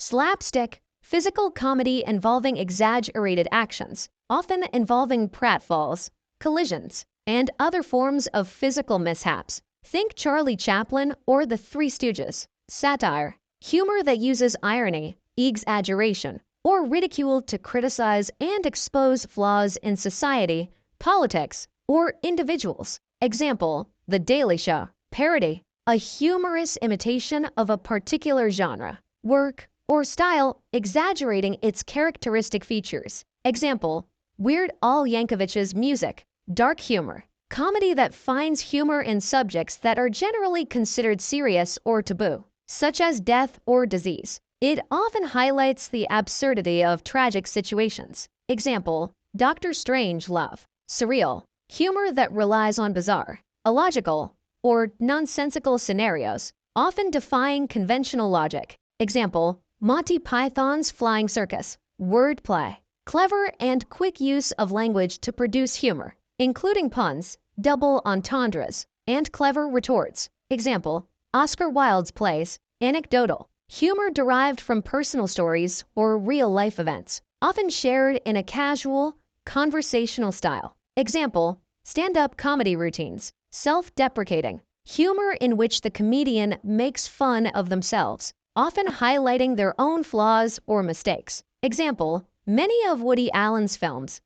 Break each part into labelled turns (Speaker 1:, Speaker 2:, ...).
Speaker 1: Slapstick, physical comedy involving exaggerated actions, often involving pratfalls, collisions, and other forms of physical mishaps. Think Charlie Chaplin or the Three Stooges. Satire, humor that uses irony, exaggeration, or ridicule to criticize and expose flaws in society, politics, or individuals. Example, The Daily Show. Parody, a humorous imitation of a particular genre, work, or style, exaggerating its characteristic features. Example, Weird Al Yankovic's music. Dark humor, comedy that finds humor in subjects that are generally considered serious or taboo, such as death or disease. It often highlights the absurdity of tragic situations. Example, Dr. Strangelove. Surreal, humor that relies on bizarre, illogical, or nonsensical scenarios, often defying conventional logic. Example, Monty Python's Flying Circus. Wordplay, clever and quick use of language to produce humor, including puns, double entendres, and clever retorts. Example, Oscar Wilde's plays. Anecdotal, humor derived from personal stories or real-life events, often shared in a casual, conversational style. Example, stand-up comedy routines. Self-deprecating, humor in which the comedian makes fun of themselves, often highlighting their own flaws or mistakes. Example, many of Woody Allen's films.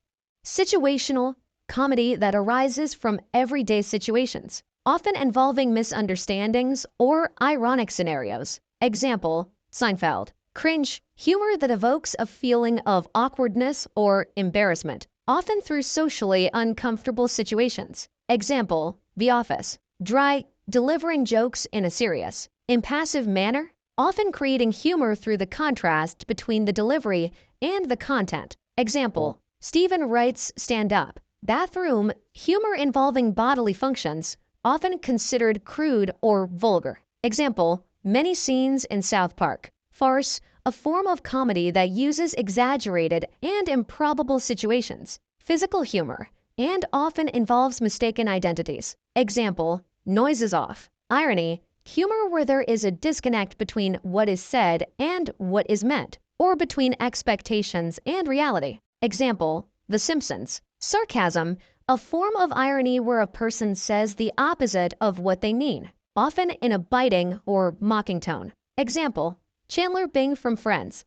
Speaker 1: Situational, comedy that arises from everyday situations, often involving misunderstandings or ironic scenarios. Example, Seinfeld. Cringe, humor that evokes a feeling of awkwardness or embarrassment, often through socially uncomfortable situations. Example, The Office. Dry, delivering jokes in a serious, impassive manner, often creating humor through the contrast between the delivery and the content. Example, Stephen Wright's stand-up. Bathroom, humor involving bodily functions, often considered crude or vulgar. Example, many scenes in South Park. Farce, a form of comedy that uses exaggerated and improbable situations. Physical humor, and often involves mistaken identities. Example, Noise is Off. Irony, humor where there is a disconnect between what is said and what is meant, or between expectations and reality. Example, The Simpsons. Sarcasm, a form of irony where a person says the opposite of what they mean, often in a biting or mocking tone. Example, Chandler Bing from Friends.